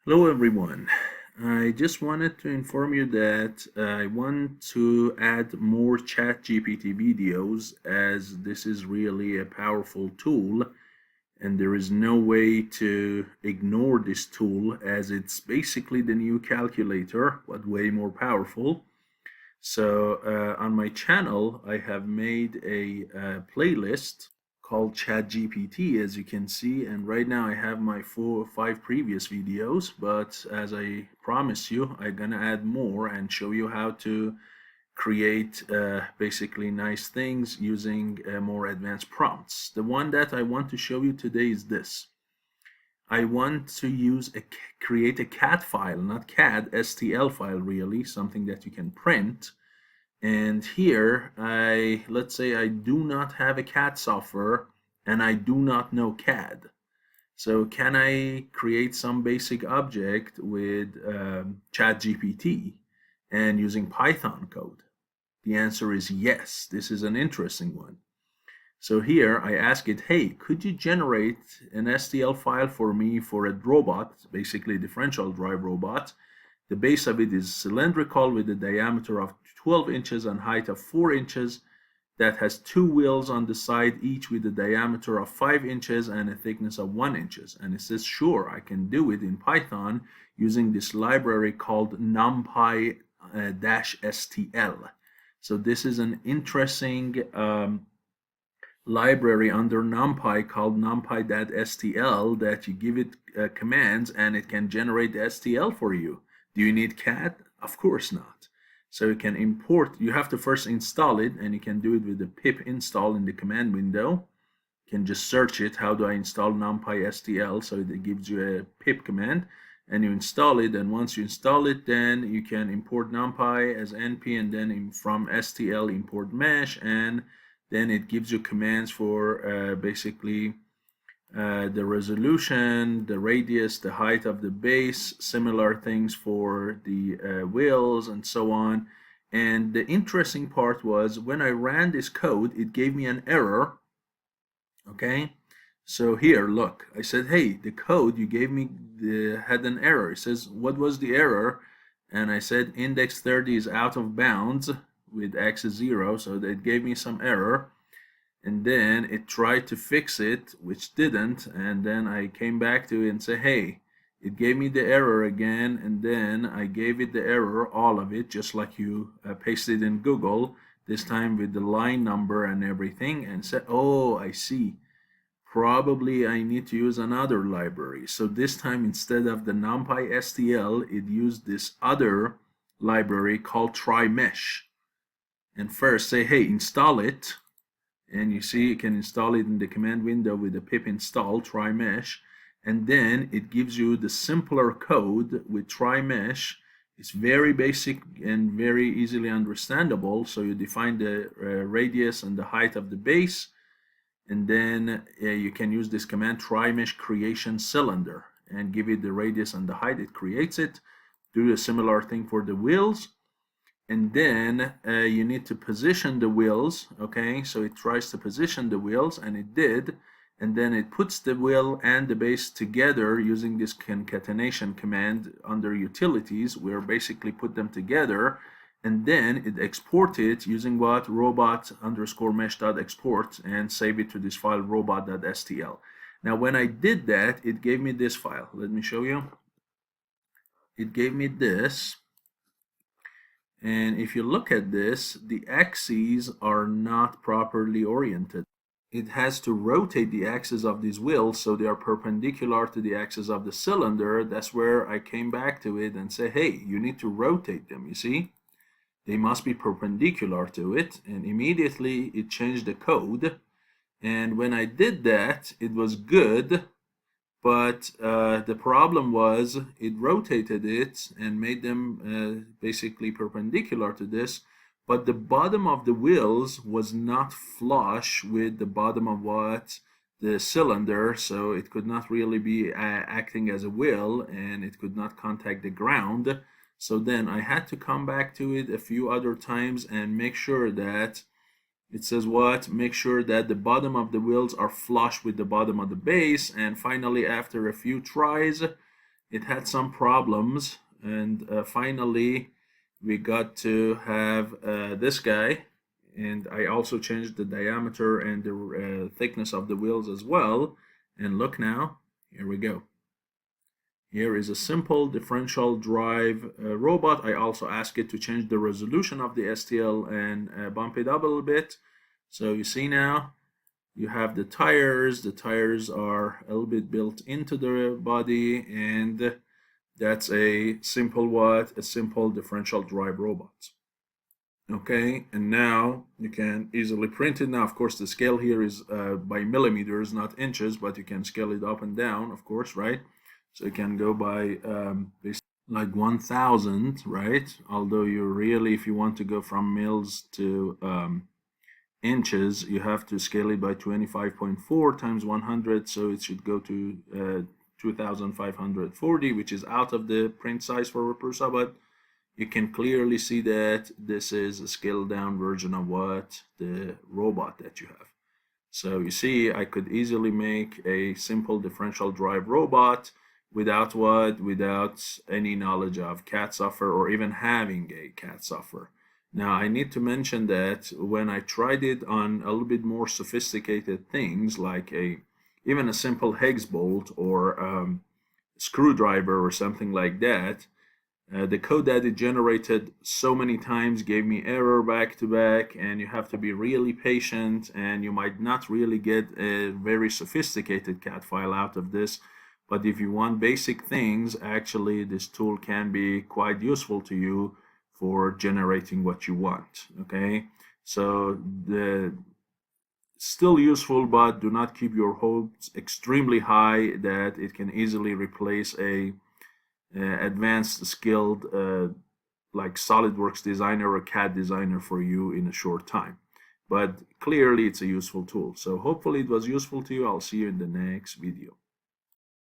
Hello everyone. I just wanted to inform you that I want to add more ChatGPT videos as this is really a powerful tool and there is no way to ignore this tool as it's basically the new calculator but way more powerful. So on my channel, I have made a playlist called ChatGPT, as you can see, and right now I have my 4 or 5 previous videos. But as I promised you, I'm gonna add more and show you how to create basically nice things using more advanced prompts. The one that I want to show you today is this. I want to create a CAD file, not CAD, STL file really, something that you can print. And here, let's say I do not have a CAD software and I do not know CAD. So can I create some basic object with ChatGPT and using Python code? The answer is yes. This is an interesting one. So here I ask it, hey, could you generate an STL file for me for a robot, basically a differential drive robot. The base of it is cylindrical with a diameter of 12 inches and height of 4 inches that has 2 wheels on the side, each with a diameter of 5 inches and a thickness of 1 inches. And it says, sure, I can do it in Python using this library called numpy-stl. So this is an interesting library under NumPy called numpy.stl that you give it commands and it can generate the STL for you. Do you need CAD? Of course not. So you can import, you have to first install it, and you can do it with the pip install in the command window. You can just search it, how do I install numpy STL, so it gives you a pip command and you install it, and once you install it, then you can import numpy as np, and then from STL import mesh, and then it gives you commands for basically the resolution, the radius, the height of the base, similar things for the wheels and so on. And the interesting part was when I ran this code, it gave me an error. Okay, so here, look, I said, hey, the code you gave me had an error. It says, what was the error? And I said, index 30 is out of bounds with x is 0, so it gave me some error. And then it tried to fix it, which didn't, and then I came back to it and said, hey, it gave me the error again, and then I gave it the error, all of it, just like you pasted in Google, this time with the line number and everything, and said, oh, I see, probably I need to use another library. So this time, instead of the NumPy STL, it used this other library called TryMesh. And first say, hey, install it, and you see you can install it in the command window with the pip install TryMesh, and then it gives you the simpler code with TryMesh. It's very basic and very easily understandable. So you define the radius and the height of the base, and then you can use this command TryMesh creation cylinder and give it the radius and the height. It creates it. Do a similar thing for the wheels, and then you need to position the wheels. Okay, so it tries to position the wheels, and it did, and then it puts the wheel and the base together using this concatenation command under utilities, where basically put them together, and then it export it using what robot underscore mesh dot export and save it to this file robot.stl. Now when I did that, it gave me this file. Let me show you. It gave me this. And if you look at this, the axes are not properly oriented. It has to rotate the axis of these wheels so they are perpendicular to the axis of the cylinder. That's where I came back to it and say, hey, you need to rotate them, you see? They must be perpendicular to it. And immediately it changed the code. And when I did that, it was good. But the problem was it rotated it and made them basically perpendicular to this, but the bottom of the wheels was not flush with the bottom of what the cylinder, so it could not really be acting as a wheel, and it could not contact the ground. So then I had to come back to it a few other times and make sure that it says what? Make sure that the bottom of the wheels are flush with the bottom of the base. And finally, after a few tries, it had some problems, and finally we got to have this guy. And I also changed the diameter and the thickness of the wheels as well. And look now, here we go. Here is a simple differential drive robot. I also asked it to change the resolution of the STL and bump it up a little bit. So you see now, you have the tires. The tires are a little bit built into the body, and that's a simple what? A simple differential drive robot. Okay, and now you can easily print it. Now, of course, the scale here is by millimeters, not inches, but you can scale it up and down, of course, right? So you can go by like 1000, right? Although you really, if you want to go from mils to inches, you have to scale it by 25.4 times 100, so it should go to 2540, which is out of the print size for Repursa, but you can clearly see that this is a scaled down version of what the robot that you have. So you see, I could easily make a simple differential drive robot without what? Without any knowledge of CAD software or even having a CAD software. Now, I need to mention that when I tried it on a little bit more sophisticated things, like even a simple hex bolt or screwdriver or something like that, the code that it generated so many times gave me error back to back, and you have to be really patient, and you might not really get a very sophisticated CAD file out of this. But if you want basic things, actually this tool can be quite useful to you for generating what you want. Okay, so the still useful, but do not keep your hopes extremely high that it can easily replace a advanced skilled like SolidWorks designer or CAD designer for you in a short time. But clearly it's a useful tool. So hopefully it was useful to you. I'll see you in the next video.